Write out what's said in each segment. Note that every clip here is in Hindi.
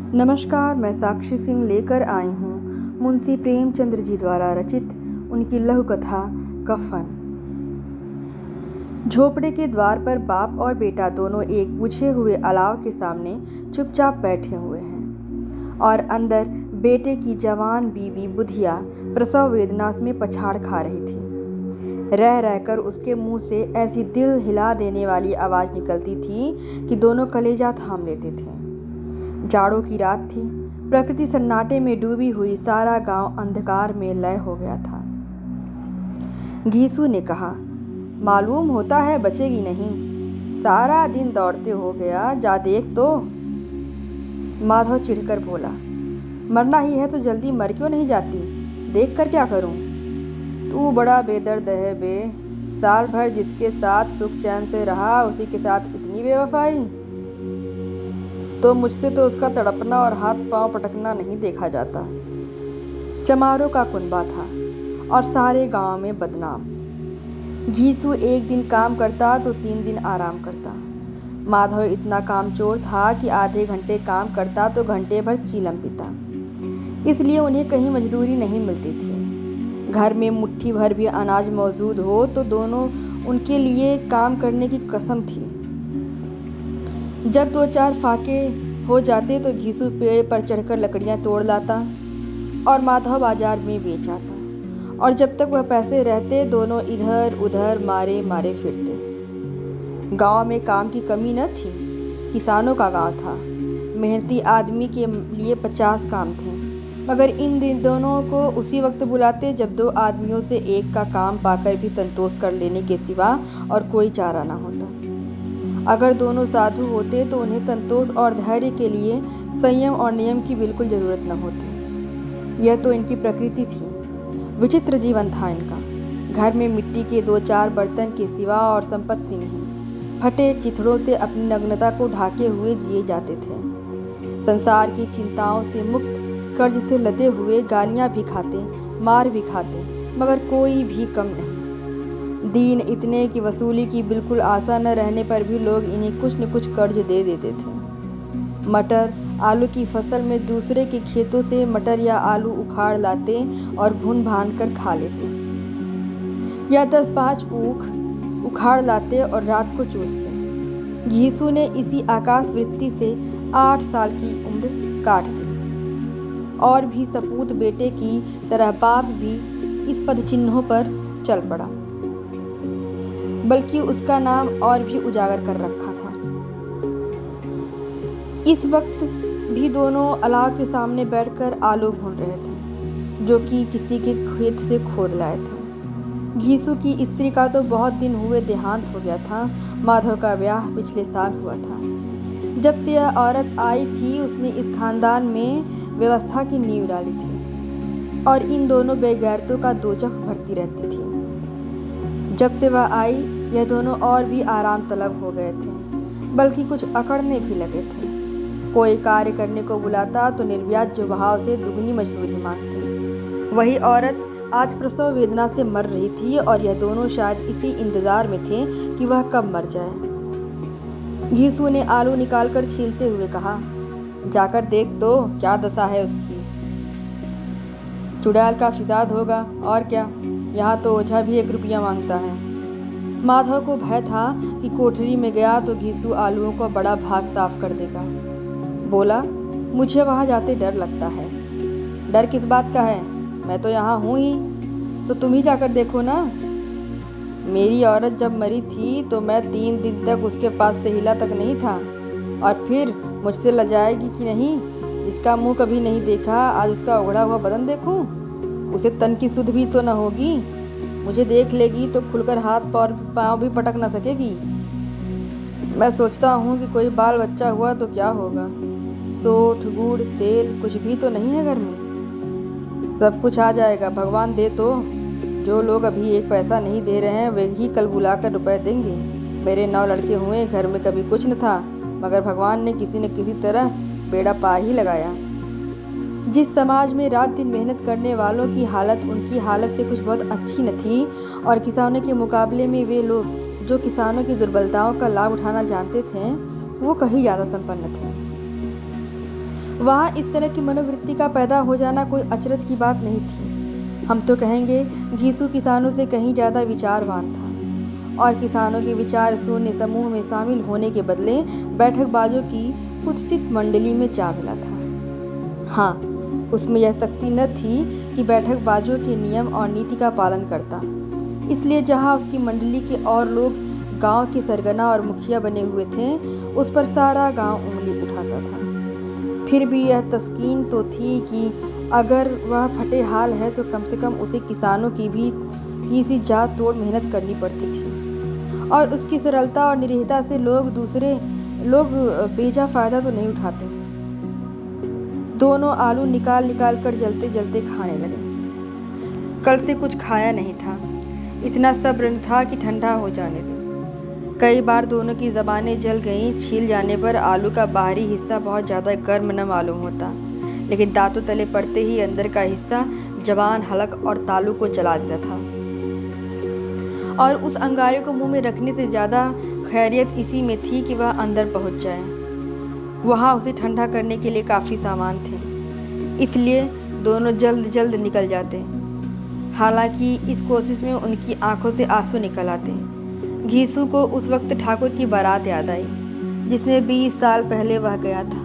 नमस्कार, मैं साक्षी सिंह लेकर आई हूँ मुंशी प्रेमचंद्र जी द्वारा रचित उनकी लघु कथा कफन। झोपड़े के द्वार पर बाप और बेटा दोनों एक बुझे हुए अलाव के सामने चुपचाप बैठे हुए हैं और अंदर बेटे की जवान बीवी बुधिया प्रसव वेदना में पछाड़ खा रही थी। रह रहकर उसके मुंह से ऐसी दिल हिला देने वाली आवाज़ निकलती थी कि दोनों कलेजा थाम लेते थे। जाड़ों की रात थी। प्रकृति सन्नाटे में डूबी हुई, सारा गांव अंधकार में लय हो गया था। घीसू ने कहा, मालूम होता है बचेगी नहीं, सारा दिन दौड़ते हो गया, जा देख तो। माधव चिढ़कर बोला, मरना ही है तो जल्दी मर क्यों नहीं जाती, देख कर क्या करूं। तू बड़ा बेदर्द है बे, साल भर जिसके साथ सुख चैन से रहा उसी के साथ इतनी बेवफाई। तो मुझसे तो उसका तड़पना और हाथ पांव पटकना नहीं देखा जाता। चमारों का कुनबा था और सारे गांव में बदनाम। घीसू एक दिन काम करता तो 3 दिन आराम करता। माधव इतना कामचोर था कि आधे घंटे काम करता तो घंटे भर चीलम पीता। इसलिए उन्हें कहीं मजदूरी नहीं मिलती थी। घर में मुट्ठी भर भी अनाज मौजूद हो तो दोनों उनके लिए काम करने की कसम थी। जब 2-4 फाके हो जाते तो घीसू पेड़ पर चढ़कर लकड़ियां तोड़ लाता और माधव बाजार में बेच आता, और जब तक वह पैसे रहते दोनों इधर उधर मारे मारे फिरते। गांव में काम की कमी न थी। किसानों का गांव था। मेहनती आदमी के लिए 50 काम थे, मगर इन दोनों को उसी वक्त बुलाते जब 2 आदमियों से एक का काम पाकर भी संतोष कर लेने के सिवा और कोई चारा न होता। अगर दोनों साधु होते तो उन्हें संतोष और धैर्य के लिए संयम और नियम की बिल्कुल ज़रूरत न होती। यह तो इनकी प्रकृति थी। विचित्र जीवन था इनका। घर में मिट्टी के 2-4 बर्तन के सिवा और संपत्ति नहीं। फटे चिथड़ों से अपनी नग्नता को ढाके हुए जिए जाते थे। संसार की चिंताओं से मुक्त, कर्ज से लदे हुए, गालियाँ भी खाते, मार भी खाते, मगर कोई भी कम नहीं। दीन इतने की वसूली की बिल्कुल आशा न रहने पर भी लोग इन्हें कुछ न कुछ कर्ज दे देते थे। मटर आलू की फसल में दूसरे के खेतों से मटर या आलू उखाड़ लाते और भून भान कर खा लेते, या 10-5 ऊख उखाड़ लाते और रात को चूसते। घीसू ने इसी आकाश वृत्ति से 8 साल की उम्र काट दी और भी सपूत बेटे की तरह बाप भी इस पदचिन्हों पर चल पड़ा, बल्कि उसका नाम और भी उजागर कर रखा था। इस वक्त भी दोनों अलाव के सामने बैठकर आलू भून रहे थे, जो कि किसी के खेत से खोद लाए थे। घीसू की स्त्री का तो बहुत दिन हुए देहांत हो गया था। माधव का ब्याह पिछले साल हुआ था। जब से यह औरत आई थी उसने इस खानदान में व्यवस्था की नींव डाली थी और इन दोनों बेगैरतों का दोजख भरती रहती थी। जब से वह आई यह दोनों और भी आराम तलब हो गए थे, बल्कि कुछ अकड़ने भी लगे थे। कोई कार्य करने को बुलाता तो निर्व्याज भाव से दुगनी मजदूरी मांगते। वही औरत आज प्रसव वेदना से मर रही थी और यह दोनों शायद इसी इंतजार में थे कि वह कब मर जाए। घीसू ने आलू निकालकर छीलते हुए कहा, जाकर देख तो क्या दशा है उसकी। चुड़ैल का फिसाद होगा और क्या, यहाँ तो ओझा भी 1 रुपया मांगता है। माधव को भय था कि कोठरी में गया तो घीसू आलूओं को बड़ा भाग साफ कर देगा। बोला, मुझे वहाँ जाते डर लगता है। डर किस बात का है, मैं तो यहाँ हूँ ही, तो तुम ही जाकर देखो ना। मेरी औरत जब मरी थी तो मैं 3 दिन तक उसके पास से हिला तक नहीं था, और फिर मुझसे लजाएगी कि नहीं। जिसका मुँह कभी नहीं देखा आज उसका उघड़ा हुआ बदन देखूँ, उसे तन की सुध भी तो न होगी। मुझे देख लेगी तो खुलकर हाथ पाँव भी पटक न सकेगी। मैं सोचता हूँ कि कोई बाल बच्चा हुआ तो क्या होगा। सोठ गुड़ तेल कुछ भी तो नहीं है घर में। सब कुछ आ जाएगा, भगवान दे तो। जो लोग अभी 1 पैसा नहीं दे रहे हैं वे ही कल बुलाकर रुपए देंगे। मेरे 9 लड़के हुए, घर में कभी कुछ न था, मगर भगवान ने किसी न किसी तरह बेड़ा पार ही लगाया। जिस समाज में रात दिन मेहनत करने वालों की हालत उनकी हालत से कुछ बहुत अच्छी न थी, और किसानों के मुकाबले में वे लोग जो किसानों की दुर्बलताओं का लाभ उठाना जानते थे वो कहीं ज़्यादा संपन्न थे। वहाँ इस तरह की मनोवृत्ति का पैदा हो जाना कोई अचरज की बात नहीं थी। हम तो कहेंगे घीसू किसानों से कहीं ज़्यादा विचारवान था और किसानों के विचार शून्य समूह में शामिल होने के बदले बैठकबाजों की कुत्सित मंडली में जा मिला था। हाँ, उसमें यह शक्ति न थी कि बैठकबाजों के नियम और नीति का पालन करता। इसलिए जहाँ उसकी मंडली के और लोग गांव के सरगना और मुखिया बने हुए थे, उस पर सारा गांव उंगली उठाता था। फिर भी यह तस्कीन तो थी कि अगर वह फटे हाल है तो कम से कम उसे किसानों की भी किसी जात तोड़ मेहनत करनी पड़ती थी और उसकी सरलता और निरीहता से लोग बेजा फ़ायदा तो नहीं उठाते। दोनों आलू निकाल निकाल कर जलते जलते खाने लगे। कल से कुछ खाया नहीं था, इतना सब्र न था कि ठंडा हो जाने दे। कई बार दोनों की ज़बानें जल गईं। छील जाने पर आलू का बाहरी हिस्सा बहुत ज़्यादा गर्म न मालूम होता, लेकिन दांतों तले पड़ते ही अंदर का हिस्सा जबान, हलक और तालू को जला देता था। और उस अंगारे को मुंह में रखने से ज़्यादा खैरियत इसी में थी कि वह अंदर पहुंच जाए। वहाँ उसे ठंडा करने के लिए काफ़ी सामान थे, इसलिए दोनों जल्द जल्द निकल जाते। हालांकि इस कोशिश में उनकी आंखों से आंसू निकल आते। घीसू को उस वक्त ठाकुर की बारात याद आई जिसमें 20 साल पहले वह गया था।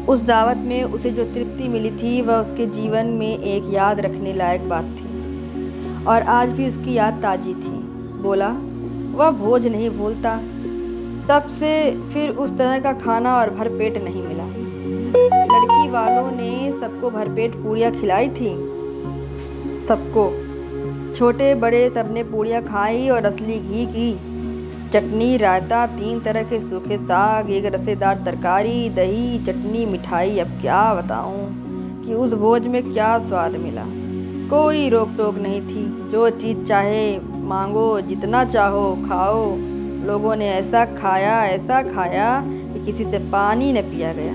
उस दावत में उसे जो तृप्ति मिली थी वह उसके जीवन में एक याद रखने लायक बात थी और आज भी उसकी याद ताज़ी थी। बोला, वह भोज नहीं भूलता। तब से फिर उस तरह का खाना और भरपेट नहीं मिला। लड़की वालों ने सबको भरपेट पूड़ियाँ खिलाई थी, सबको, छोटे बड़े सबने पूड़ियाँ खाई और असली घी की चटनी, रायता, 3 तरह के सूखे साग, एक रसेदार तरकारी, दही, चटनी, मिठाई। अब क्या बताऊं कि उस भोज में क्या स्वाद मिला। कोई रोक टोक नहीं थी, जो चीज़ चाहे मांगो, जितना चाहो खाओ। लोगों ने ऐसा खाया कि किसी से पानी न पिया गया।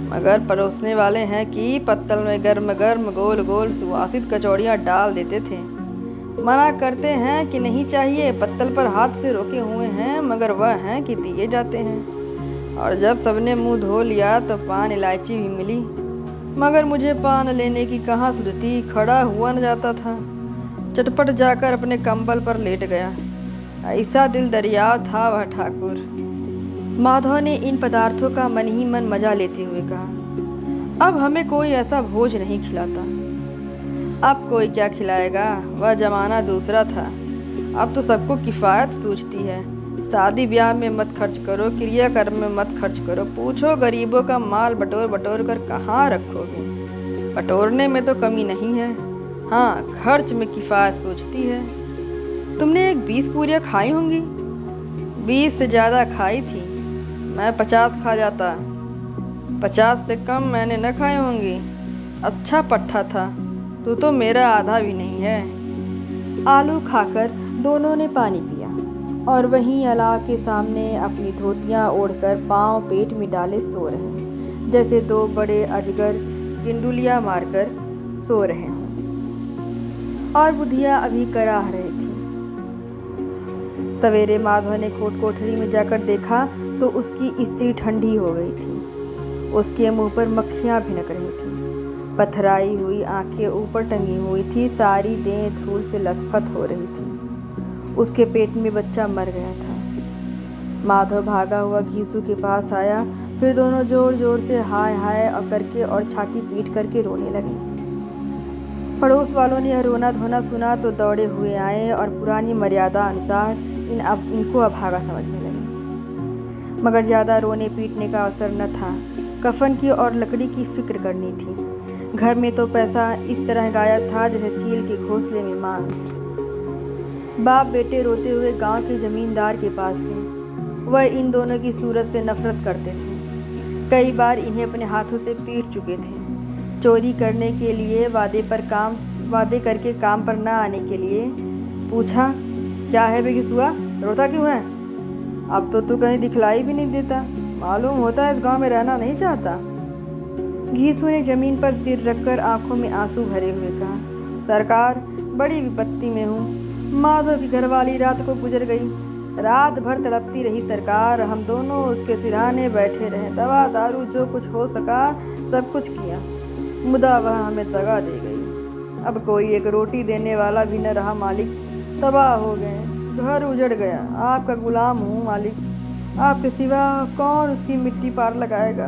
मगर परोसने वाले हैं कि पत्तल में गर्म गर्म गोल गोल सुवासित कचौड़ियाँ डाल देते थे। मना करते हैं कि नहीं चाहिए, पत्तल पर हाथ से रोके हुए हैं, मगर वह हैं कि दिए जाते हैं। और जब सबने मुंह धो लिया तो पान इलायची भी मिली, मगर मुझे पान लेने की कहाँ सुधती, खड़ा हुआ न जाता था। चटपट जाकर अपने कंबल पर लेट गया। ऐसा दिल दरिया था वह ठाकुर। माधव ने इन पदार्थों का मन ही मन मजा लेते हुए कहा, अब हमें कोई ऐसा भोज नहीं खिलाता। अब कोई क्या खिलाएगा, वह जमाना दूसरा था। अब तो सबको किफ़ायत सूझती है। शादी ब्याह में मत खर्च करो, क्रियाकर्म में मत खर्च करो। पूछो गरीबों का माल बटोर बटोर कर कहाँ रखोगे। बटोरने में तो कमी नहीं है, हाँ खर्च में किफ़ायत सूझती है। तुमने एक 20 पूरियाँ खाई होंगी। 20 से ज़्यादा खाई थी, मैं 50 खा जाता। 50 से कम मैंने न खाई होंगी। अच्छा पट्ठा था, तू तो मेरा आधा भी नहीं है। आलू खाकर दोनों ने पानी पिया और वहीं अलाव के सामने अपनी धोतियाँ ओढ़कर पाँव पेट में डाले सो रहे, जैसे 2 बड़े अजगर गिंडुलिया मारकर सो रहे हों। और बुधिया अभी कराह रही थी। सवेरे माधव ने कोठरी में जाकर देखा तो उसकी स्त्री ठंडी हो गई थी। उसके मुंह पर मक्खियाँ भिनक रही थी। पथराई हुई आंखें ऊपर टंगी हुई थी, सारी देह धूल से लथपथ हो रही थी। उसके पेट में बच्चा मर गया था। माधव भागा हुआ घीसू के पास आया, फिर दोनों जोर जोर से हाय हाय करके और छाती पीट करके रोने लगे। पड़ोस वालों ने यह रोना धोना सुना तो दौड़े हुए आए और पुरानी मर्यादा अनुसार इनको अभागा समझने लगे। मगर ज़्यादा रोने पीटने का अवसर न था। कफन की और लकड़ी की फिक्र करनी थी। घर में तो पैसा इस तरह गायब था जैसे चील के घोंसले में मांस। बाप बेटे रोते हुए गांव के जमींदार के पास गए। वह इन दोनों की सूरत से नफरत करते थे। कई बार इन्हें अपने हाथों से पीट चुके थे। चोरी करने के लिए वादे करके काम पर न आने के लिए पूछा, क्या है बेगिसुआ, रोता क्यों है? अब तो तू कहीं दिखलाई भी नहीं देता, मालूम होता है इस गांव में रहना नहीं चाहता। घीसू ने जमीन पर सिर रखकर आंखों में आंसू भरे हुए कहा, सरकार बड़ी विपत्ति में हूँ। माधव की घरवाली रात को गुजर गई। रात भर तड़पती रही सरकार, हम दोनों उसके सिरहाने बैठे रहे। दवा दारू जो कुछ हो सका सब कुछ किया, मुदा वह हमें दगा दे गई। अब कोई एक रोटी देने वाला भी न रहा मालिक, तबाह हो गए, घर उजड़ गया। आपका गुलाम हूँ मालिक, आपके सिवा कौन उसकी मिट्टी पार लगाएगा।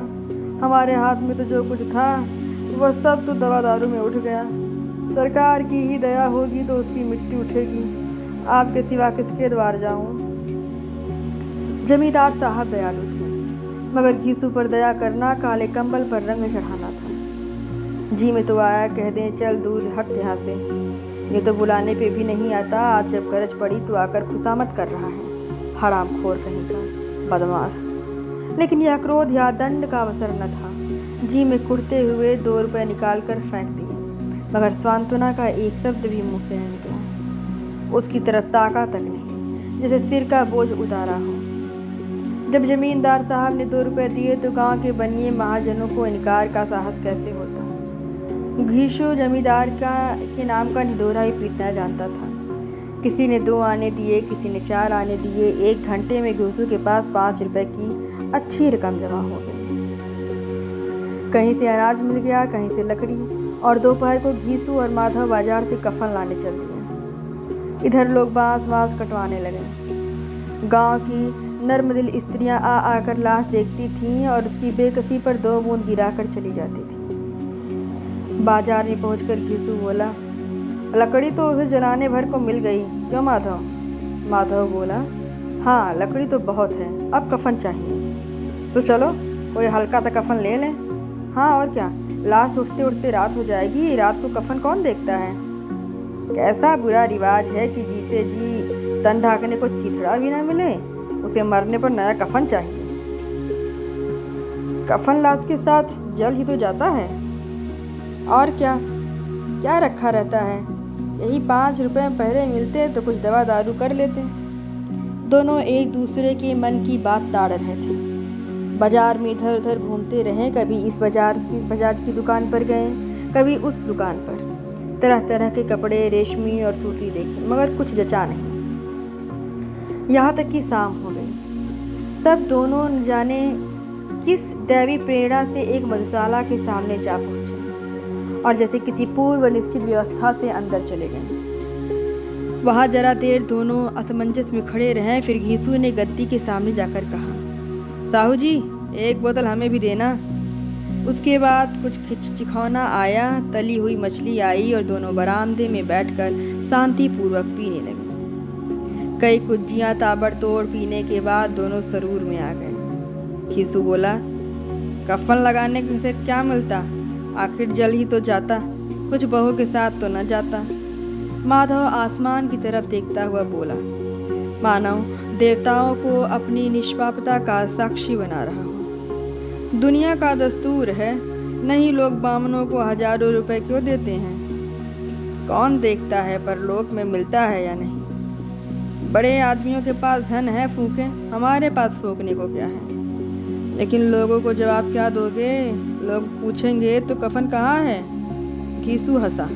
हमारे हाथ में तो जो कुछ था वह सब तो दवा दारू में उठ गया। सरकार की ही दया होगी तो उसकी मिट्टी उठेगी, आपके सिवा किसके द्वार जाऊं। जमींदार साहब दयालु थे, मगर घीसू पर दया करना काले कंबल पर रंग चढ़ाना था। जी में तो आया कह दें चल दूर हट यहाँ से, ये तो बुलाने पे भी नहीं आता। आज जब गरज पड़ी तो आकर खुशामद कर रहा है, हरामखोर कहीं का बदमाश। लेकिन यह क्रोध या दंड का अवसर न था। जी में कुढ़ते हुए 2 रुपये निकाल कर फेंक दिए, मगर सांत्वना का एक शब्द भी मुँह से नहीं निकला। उसकी तरफ ताका तक नहीं, जैसे सिर का बोझ उतारा हो। जब जमींदार साहब ने 2 रुपये दिए तो गांव के बनिए महाजनों को इनकार का साहस कैसे होता। घीसू जमींदार के नाम का ढिढोरा ही पीटना जानता था। किसी ने 2 आने दिए, किसी ने 4 आने दिए। 1 घंटे में घीसू के पास 5 रुपये की अच्छी रकम जमा हो गई। कहीं से अनाज मिल गया, कहीं से लकड़ी, और दोपहर को घीसू और माधव बाजार से कफन लाने चल दिए। इधर लोग बांस वास कटवाने लगे। गांव की नर्मदिल स्त्रियां आ आकर लाश देखती थीं और उसकी बेकसी पर 2 बूंद गिराकर चली जाती थीं। बाजार में पहुंचकर घीसू बोला, लकड़ी तो उसे जलाने भर को मिल गई, क्यों माधव? माधव बोला, हाँ लकड़ी तो बहुत है, अब कफन चाहिए। तो चलो कोई हल्का सा कफन ले लें। हाँ और क्या, लाश उठते उठते रात हो जाएगी, रात को कफन कौन देखता है। कैसा बुरा रिवाज है कि जीते जी तन ढाकने को चिथड़ा भी ना मिले, उसे मरने पर नया कफन चाहिए। कफन लाश के साथ जल ही तो जाता है, और क्या क्या रखा रहता है। यही 5 रुपये पहले मिलते तो कुछ दवा दारू कर लेते। दोनों एक दूसरे के मन की बात ताड़ रहे थे। बाजार में इधर उधर घूमते रहे, कभी इस बजाज की दुकान पर गए, कभी उस दुकान पर। तरह तरह के कपड़े, रेशमी और सूती देखे, मगर कुछ जचा नहीं। यहाँ तक कि शाम हो गई। तब दोनों न जाने किस दैवी प्रेरणा से एक मधुशाला के सामने जा पहुँचे और जैसे किसी पूर्व निश्चित व्यवस्था से अंदर चले गए। वहाँ जरा देर दोनों असमंजस में खड़े रहे। फिर घीसू ने गद्दी के सामने जाकर कहा, साहू जी 1 बोतल हमें भी देना। उसके बाद कुछ चिखौना आया, तली हुई मछली आई और दोनों बरामदे में बैठकर शांतिपूर्वक पीने लगे। कई कुज्जियाँ ताबड़तोड़ पीने के बाद दोनों सरूर में आ गए। घीसू बोला, कफन लगाने से क्या मिलता, आखिर जल ही तो जाता, कुछ बहू के साथ तो न जाता। माधव आसमान की तरफ देखता हुआ बोला, मानव देवताओं को अपनी निष्पापता का साक्षी बना रहा हो। दुनिया का दस्तूर है, नहीं लोग बामनों को हजारों रुपए क्यों देते हैं। कौन देखता है परलोक में मिलता है या नहीं। बड़े आदमियों के पास धन है फूके, हमारे पास फूकने को क्या है। लेकिन लोगों को जवाब क्या दोगे, लोग पूछेंगे तो कफन कहाँ है। घीसू हंसा,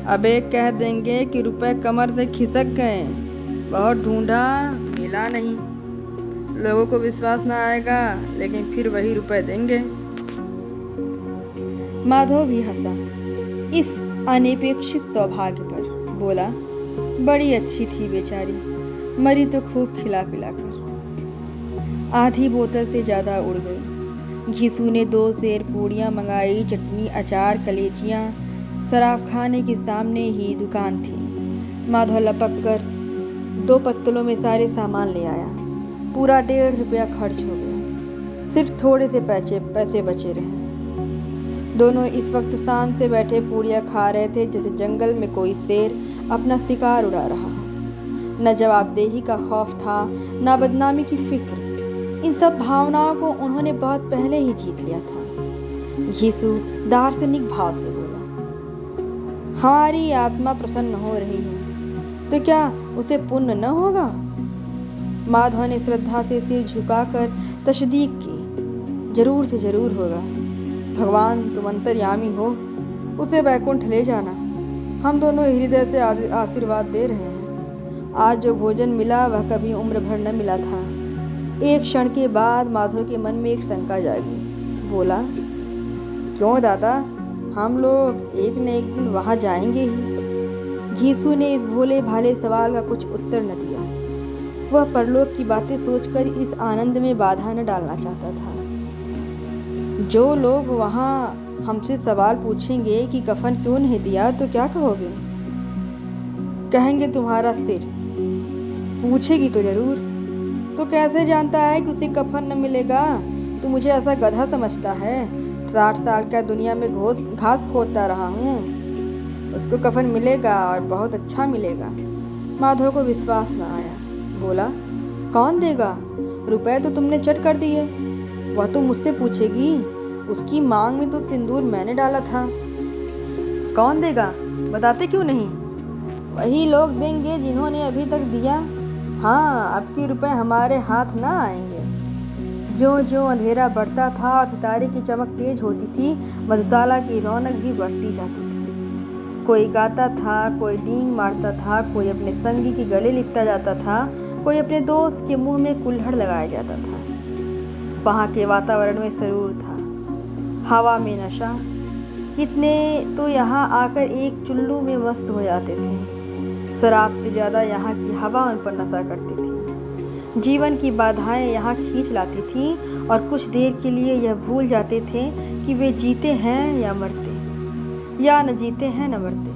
अबे कह देंगे कि रुपए कमर से खिसक गए, बहुत ढूंढा मिला नहीं। लोगों को विश्वास ना आएगा, लेकिन फिर वही रुपए देंगे। माधव भी हंसा इस अनपेक्षित सौभाग्य पर, बोला, बड़ी अच्छी थी बेचारी, मरी तो खूब खिला पिला कर। आधी बोतल से ज़्यादा उड़ गई। घीसू ने 2 सेर पूड़ियाँ मंगाई, चटनी, अचार, कलेजियाँ। शराब खाने के सामने ही दुकान थी। माधव लपक कर 2 पत्तलों में सारे सामान ले आया। पूरा 1.5 रुपया खर्च हो गया, सिर्फ थोड़े से पैसे बचे रहे। दोनों इस वक्त शान से बैठे पूड़ियाँ खा रहे थे, जैसे जंगल में कोई शेर अपना शिकार उड़ा रहा हो। न जवाबदेही का खौफ था, न बदनामी की फिक्र। इन सब भावनाओं को उन्होंने बहुत पहले ही जीत लिया था। घीसू दार्शनिक भाव से बोला, हमारी आत्मा प्रसन्न हो रही है तो क्या उसे पुण्य न होगा। माधव ने श्रद्धा से सिर झुकाकर तशदीक की, जरूर से जरूर होगा। भगवान तुम अंतर्यामी हो, उसे बैकुंठ ले जाना। हम दोनों हृदय से आशीर्वाद दे रहे हैं। आज जो भोजन मिला वह कभी उम्र भर न मिला था। एक क्षण के बाद माधव के मन में एक शंका जागी। बोला, क्यों दादा, हम लोग एक न एक दिन वहाँ जाएंगे ही। घीसू ने इस भोले भाले सवाल का कुछ उत्तर न दिया। वह परलोक की बातें सोचकर इस आनंद में बाधा न डालना चाहता था। जो लोग वहाँ हमसे सवाल पूछेंगे कि कफन क्यों नहीं दिया तो क्या कहोगे? कहेंगे तुम्हारा सिर। पूछेगी तो जरूर। तो कैसे जानता है कि उसे कफन न मिलेगा? तू मुझे ऐसा गधा समझता है? 60 साल का दुनिया में घास खोदता रहा हूँ। उसको कफन मिलेगा और बहुत अच्छा मिलेगा। माधव को विश्वास न आया। बोला, कौन देगा? रुपए तो तुमने चट कर दिए। वह तो मुझसे पूछेगी। उसकी मांग में तो सिंदूर मैंने डाला था। कौन देगा? बताते क्यों नहीं? वही लोग देंगे जिन्होंने अभी तक दिया। हाँ, अब के रुपए हमारे हाथ ना आएंगे। जो जो अंधेरा बढ़ता था और सितारे की चमक तेज होती थी, मधुशाला की रौनक भी बढ़ती जाती थी। कोई गाता था, कोई डींग मारता था, कोई अपने संगी के गले लिपटा जाता था, कोई अपने दोस्त के मुंह में कुल्हड़ लगाया जाता था। वहाँ के वातावरण में सरूर था, हवा में नशा। कितने तो यहाँ आकर एक चुल्लू में मस्त हो जाते थे। शराब से ज़्यादा यहाँ की हवा उन पर नशा करती थी। जीवन की बाधाएं यहाँ खींच लाती थीं और कुछ देर के लिए यह भूल जाते थे कि वे जीते हैं या मरते, या न जीते हैं न मरते।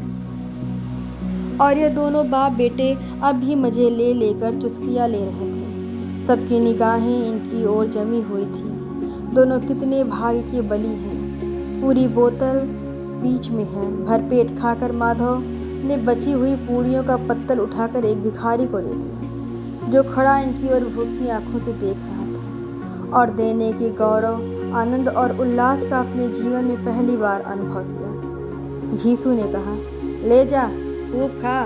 और ये दोनों बाप बेटे अब भी मज़े ले लेकर चुस्कियाँ ले रहे थे। सबकी निगाहें इनकी ओर जमी हुई थी। दोनों कितने भाग्य के बली हैं। पूरी बोतल बीच में है। भरपेट खाकर माधव ने बची हुई पूड़ियों का पत्तल उठाकर एक भिखारी को दे दिया, जो खड़ा इनकी ओर भूखी आंखों से देख रहा था और देने के गौरव, आनंद और उल्लास का अपने जीवन में पहली बार अनुभव किया। घीसू ने कहा, ले जा, खूब खा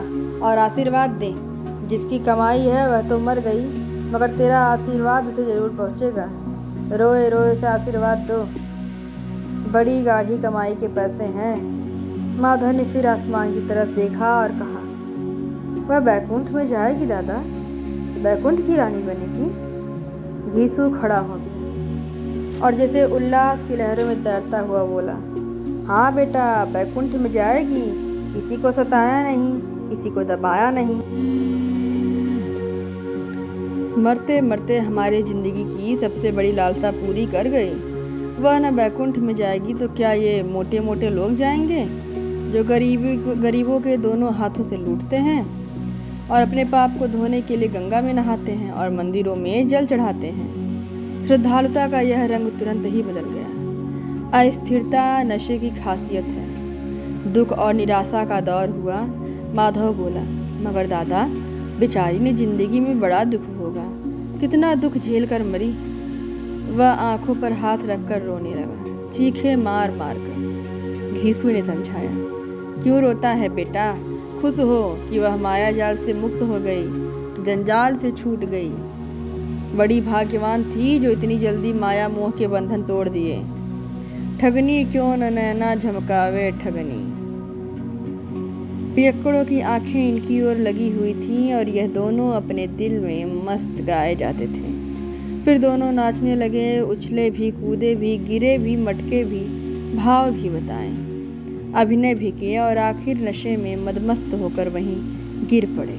और आशीर्वाद दे। जिसकी कमाई है वह तो मर गई, मगर तेरा आशीर्वाद उसे जरूर पहुँचेगा। रोए रोए से आशीर्वाद दो। बड़ी गाढ़ी कमाई के पैसे हैं। माधव ने फिर आसमान की तरफ देखा और कहा, वह बैकुंठ में जाएगी दादा? बैकुंठ की रानी बनेगी? घीसू खड़ा हो गया और जैसे उल्लास की लहरों में तैरता हुआ बोला, हाँ बेटा, बैकुंठ में जाएगी। किसी को सताया नहीं, किसी को दबाया नहीं। मरते मरते हमारी जिंदगी की सबसे बड़ी लालसा पूरी कर गई। वह न बैकुंठ में जाएगी तो क्या ये मोटे मोटे लोग जाएंगे, जो गरीबों के दोनों हाथों से लूटते हैं और अपने पाप को धोने के लिए गंगा में नहाते हैं और मंदिरों में जल चढ़ाते हैं। श्रद्धालुता का यह रंग तुरंत ही बदल गया। अस्थिरता नशे की खासियत है। दुख और निराशा का दौर हुआ। माधव बोला, मगर दादा, बेचारी ने जिंदगी में बड़ा दुख होगा। कितना दुख झेल कर मरी। वह आंखों पर हाथ रखकर रोने लगा, चीखे मार मार कर। घीसू ने समझाया, क्यों रोता है बेटा? खुश हो कि वह माया जाल से मुक्त हो गई, जंजाल से छूट गई। बड़ी भाग्यवान थी जो इतनी जल्दी माया मोह के बंधन तोड़ दिए। ठगनी क्यों न नैना झमकावे ठगनी। पियक्कड़ों की आंखें इनकी ओर लगी हुई थीं और यह दोनों अपने दिल में मस्त गाए जाते थे। फिर दोनों नाचने लगे, उछले भी, कूदे भी, गिरे भी, मटके भी, भाव भी बताएं, अभिनय भी किए और आखिर नशे में मदमस्त होकर वहीं गिर पड़े।